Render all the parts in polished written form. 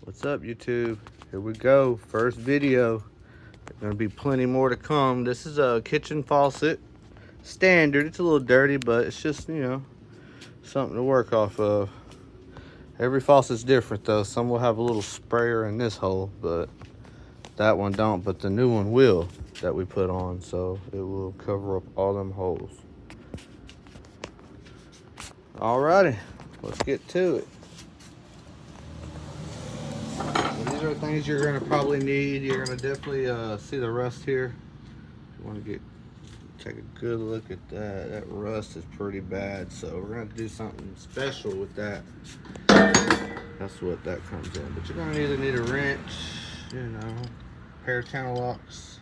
What's up, YouTube? Here we go. First video. There's gonna be plenty more to come. This is a kitchen faucet. Standard. It's a little dirty, but it's just, something to work off of. Every faucet's different though. Some will have a little sprayer in this hole, but that one don't. But the new one will, that we put on, so it will cover up all them holes. Alrighty, let's get to it. So these are things you're gonna probably need. You're gonna definitely see the rust here. You want to take a good look at that. That rust is pretty bad, so we're gonna do something special with that. That's what that comes in. But you're gonna either need a wrench, pair of channel locks.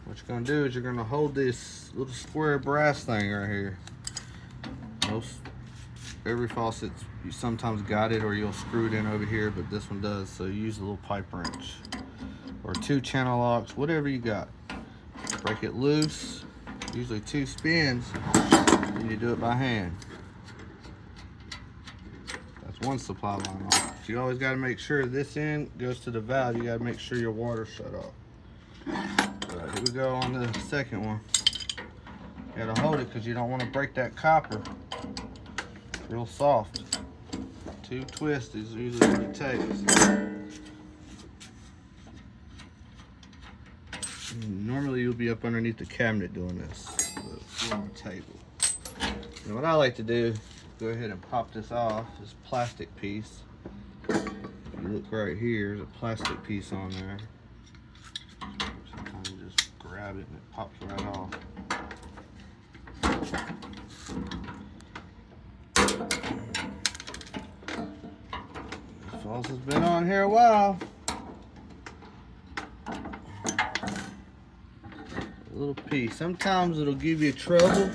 What you're gonna do is you're gonna hold this little square brass thing right here. Every faucet, you sometimes got it or you'll screw it in over here, but this one does, so you use a little pipe wrench or 2 channel locks, whatever you got. Break it loose, usually 2 spins, and you do it by hand. That's one supply line off. So you always got to make sure this end goes to the valve. You got to make sure your water's shut off. All right, here we go on the second one. You got to hold it because you don't want to break that copper. Real soft. 2 twists is usually what it takes. Normally you'll be up underneath the cabinet doing this, but we're on the table. And what I like to do, go ahead and pop this off, this plastic piece. If you look right here, there's a plastic piece on there. Sometimes you just grab it and it pops right off. Faucet's been on here a while. A little piece. Sometimes it'll give you trouble.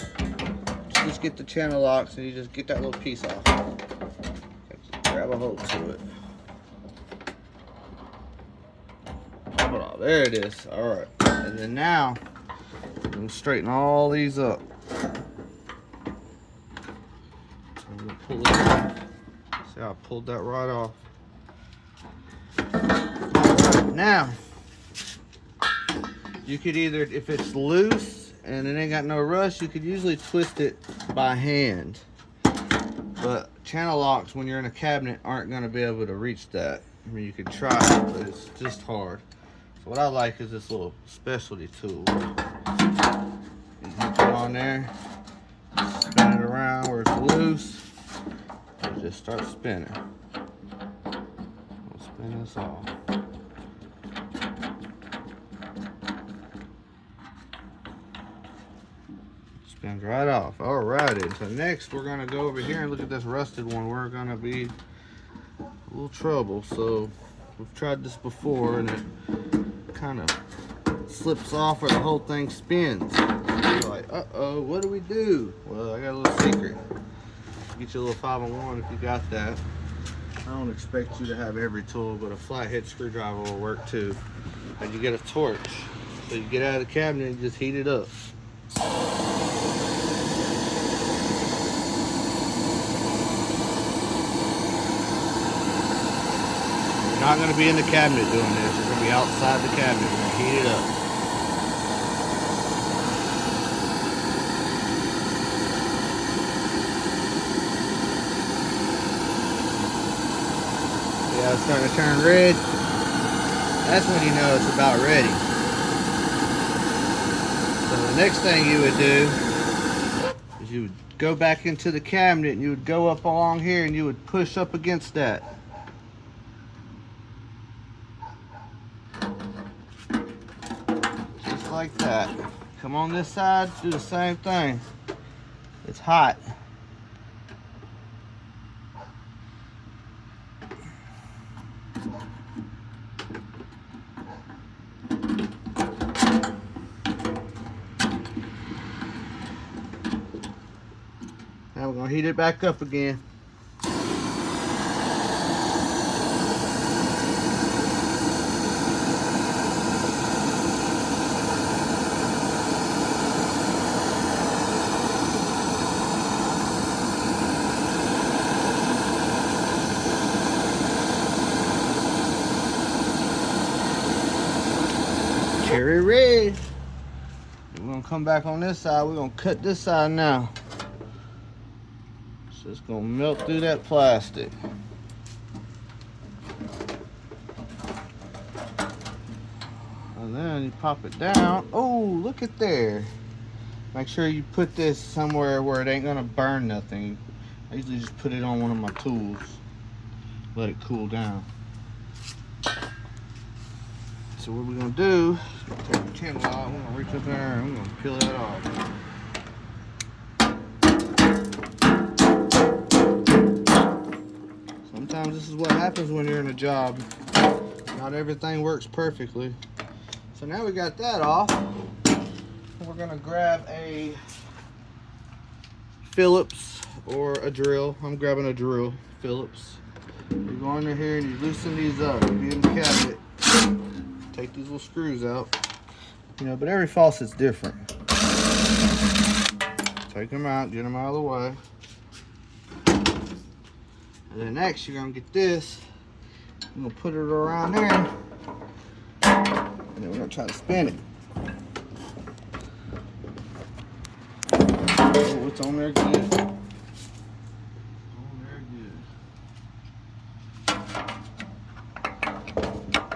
Just get the channel locks and you just get that little piece off. Just grab a hold to it. Pop it off. There it is. All right. And then now, I'm gonna straighten all these up. I'm gonna pull it off. See how I pulled that right off. Now, you could either, if it's loose and it ain't got no rust, you could usually twist it by hand. But channel locks, when you're in a cabinet, aren't going to be able to reach that. I mean, you could try it, but it's just hard. So what I like is this little specialty tool. You hook it on there, spin it around where it's loose, and just start spinning. We'll spin this off. Spins right off. Alrighty, so next we're gonna go over here and look at this rusted one. We're gonna be a little trouble. So we've tried this before and it kind of slips off or the whole thing spins. You're like, uh-oh, what do we do? Well, I got a little secret. Get you a little 5-in-1 if you got that. I don't expect you to have every tool, but a flathead screwdriver will work too. And you get a torch. So you get out of the cabinet and just heat it up. You're not going to be in the cabinet doing this. You're going to be outside the cabinet. You're going to heat it up. Yeah, it's starting to turn red. That's when you know it's about ready. So the next thing you would do is you would go back into the cabinet and you would go up along here and you would push up against that. Just like that. Come on this side, do the same thing. It's hot. Now we're gonna heat it back up again. cherry red. We're gonna come back on this side. We're gonna cut this side now. So it's gonna melt through that plastic. And then you pop it down. Oh, look at there. Make sure you put this somewhere where it ain't gonna burn nothing. I usually just put it on one of my tools. Let it cool down. So what we're gonna do, take the candle out, we're gonna reach up there and we're gonna peel that off. Sometimes this is what happens when you're in a job. Not everything works perfectly. So now we got that off. We're gonna grab a Phillips or a drill. I'm grabbing a drill, Phillips. You go under here and you loosen these up. You get in the cabinet. Take these little screws out. You know, but every faucet's different. Take them out, get them out of the way. And then next you're gonna get this. I'm gonna put it around there. And then we're gonna try to spin it. Oh, it's on there good. On there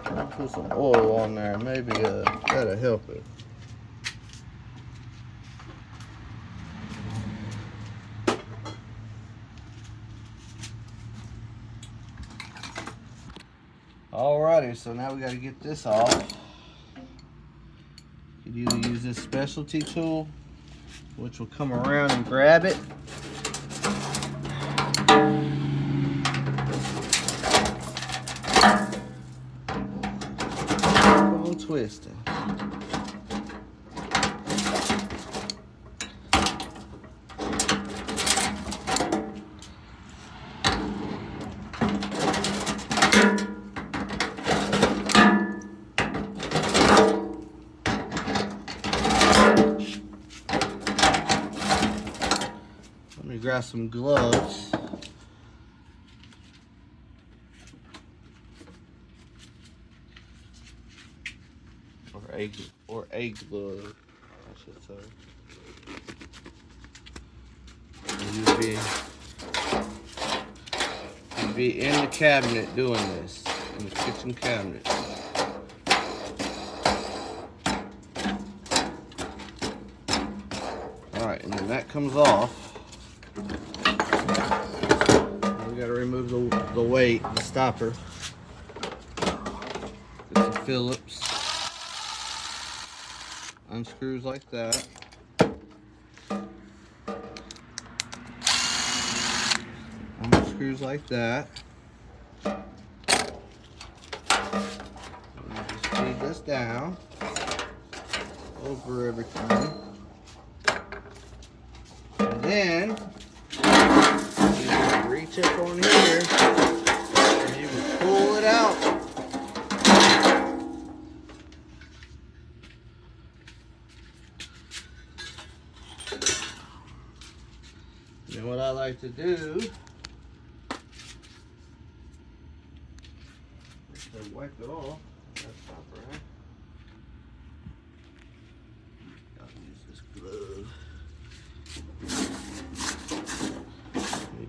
good. I'll put some oil on there, maybe that'll help it. Alrighty, so now we gotta get this off. You can either use this specialty tool, which will come around and grab it. Go twisting. Grab some gloves. Or a glove, I should say. You'd be in the cabinet doing this, in the kitchen cabinet. All right, and then that comes off. We got to remove the weight, the stopper. Get some Phillips. Unscrews like that. Unscrews like that. And just feed this down over everything. And then reach up on here and you can pull it out. And what I like to do is to wipe it off. That's not right. Gotta use this glove.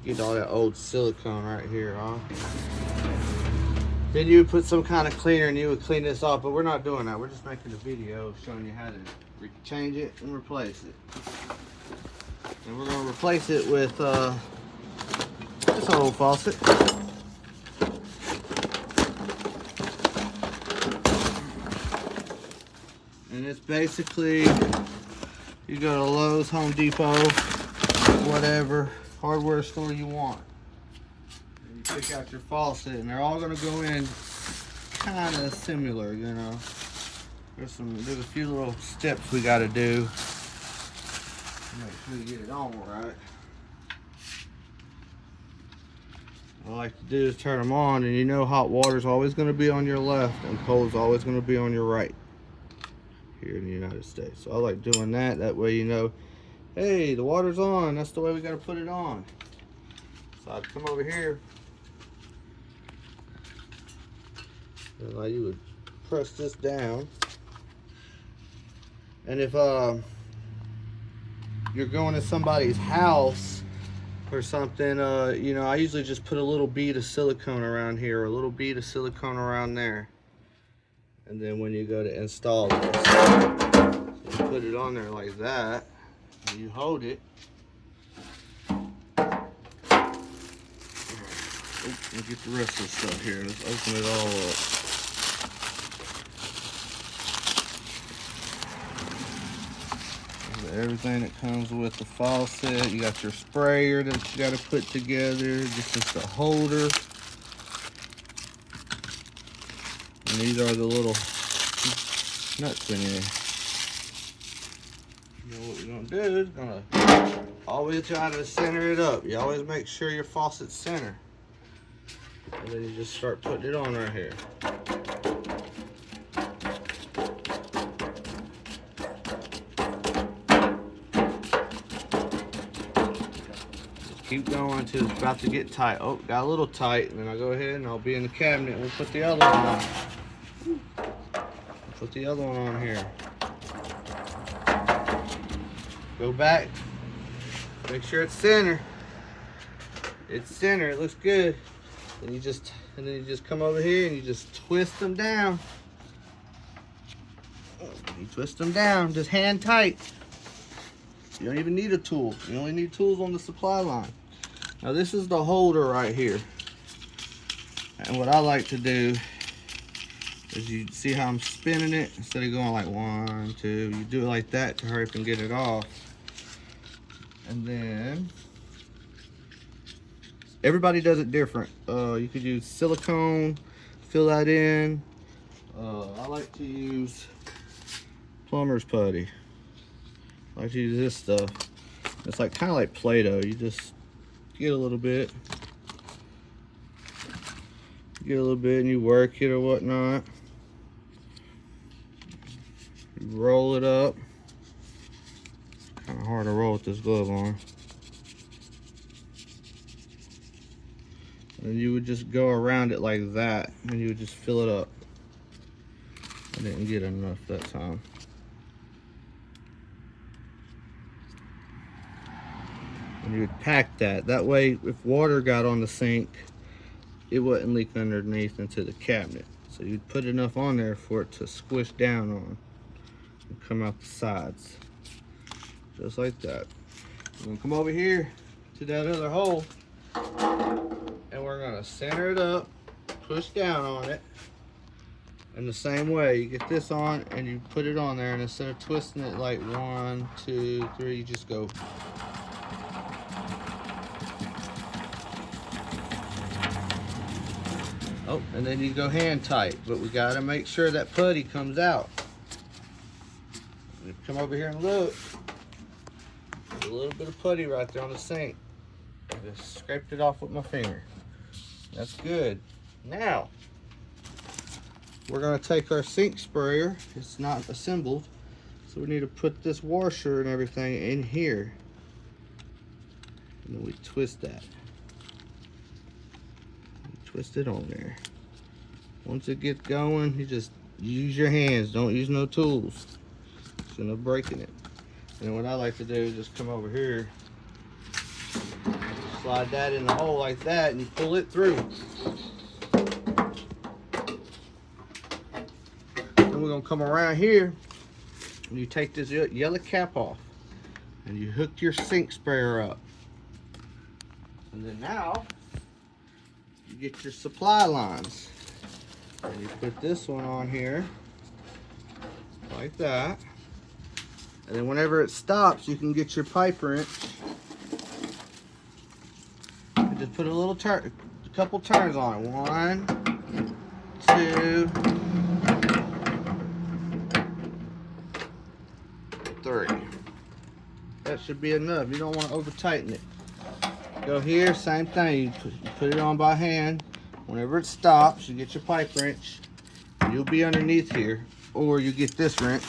Get all that old silicone right here off. Then you would put some kind of cleaner and you would clean this off, but we're not doing that. We're just making a video showing you how to change it and replace it. And we're going to replace it with this old faucet. And it's basically, you go to Lowe's, Home Depot, whatever hardware store you want. And you pick out your faucet, and they're all going to go in kind of similar, you know. There's a few little steps we got to do. Make sure you get it on right. What I like to do is turn them on, and you know hot water is always going to be on your left and cold is always going to be on your right here in the United States. So I like doing that. That way you know, hey, the water's on. That's the way we got to put it on. So I'd come over here, and like you would press this down, And if you're going to somebody's house or something, you know, I usually just put a little bead of silicone around here, or a little bead of silicone around there. And then when you go to install this, you put it on there like that, and you hold it. Let me get the rest of the stuff here. Let's open it all up. Everything that comes with the faucet. You got your sprayer that you got to put together. This is the holder. And these are the little nuts in here. You know what we're going to do is going to always try to center it up. You always make sure your faucet's center. And then you just start putting it on right here. Just keep going until it's about to get tight. Oh, got a little tight. And then I'll go ahead and I'll be in the cabinet and we'll put the other one on. Put the other one on here. Go back. Make sure it's center. It's center. It looks good. And then you just come over here and you just twist them down. You twist them down, just hand tight. You don't even need a tool. You only need tools on the supply line. Now this is the holder right here. And what I like to do is, you see how I'm spinning it? Instead of going like 1, 2, you do it like that to hurry up and get it off. And then everybody does it different. You could use silicone, fill that in. I like to use plumber's putty. I like to use this stuff. It's like kind of like Play-Doh. You just get a little bit. Get a little bit and you work it or whatnot. You roll it up. Kind of hard to roll with this glove on. And you would just go around it like that, and you would just fill it up. I didn't get enough that time. And you would pack that. That way, if water got on the sink, it wouldn't leak underneath into the cabinet. So you'd put enough on there for it to squish down on and come out the sides. Just like that. We're gonna come over here to that other hole. And we're gonna center it up, push down on it. And the same way, you get this on and you put it on there, and instead of twisting it like 1, 2, 3, you just go. Oh, and then you go hand tight, but we gotta make sure that putty comes out. Come over here and look. There's a little bit of putty right there on the sink. I just scraped it off with my finger. That's good. Now, we're gonna take our sink sprayer. It's not assembled, so we need to put this washer and everything in here. And then we twist that. Twist it on there. Once it gets going, you just use your hands. Don't use no tools. It's gonna breaking it. And then what I like to do is just come over here, slide that in the hole like that, and you pull it through. Then we're gonna come around here and you take this yellow cap off and you hook your sink sprayer up. And then now you get your supply lines. And you put this one on here like that. And then whenever it stops, you can get your pipe wrench and just put a couple turns on it. 1, 2, 3. That should be enough. You don't want to over tighten it. Go here, same thing. You put it on by hand. Whenever it stops, you get your pipe wrench. You'll be underneath here, or you get this wrench.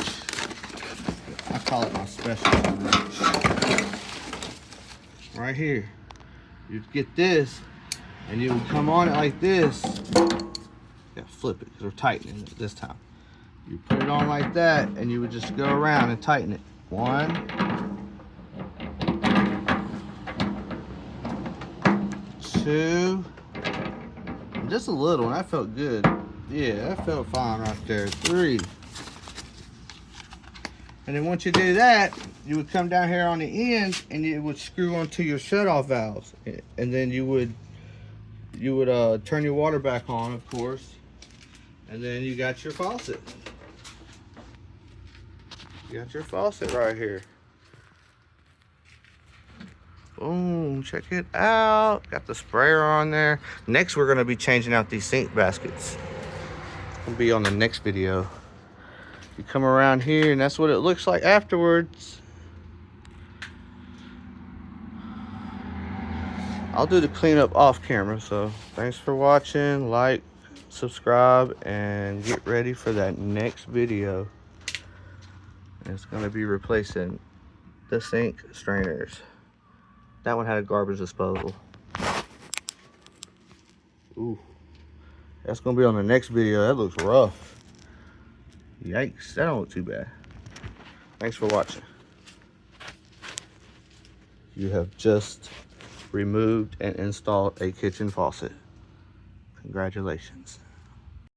I call it my special wrench. Right here. You'd get this, and you would come on it like this. Yeah, flip it, because we're tightening it this time. You put it on like that, and you would just go around and tighten it. 1, 2, just a little, and that felt good. Yeah, that felt fine right there. 3. And then once you do that, you would come down here on the end, and it would screw onto your shutoff valves. And then you would turn your water back on, of course. And then you got your faucet. You got your faucet right here. Boom, check it out. Got the sprayer on there. Next, we're gonna be changing out these sink baskets. It's gonna be on the next video. You come around here, and that's what it looks like afterwards. I'll do the cleanup off camera, so thanks for watching. Like, subscribe, and get ready for that next video. It's gonna be replacing the sink strainers. That one had a garbage disposal. Ooh, that's gonna be on the next video. That looks rough. Yikes, that don't look too bad. Thanks for watching. You have just removed and installed a kitchen faucet. Congratulations.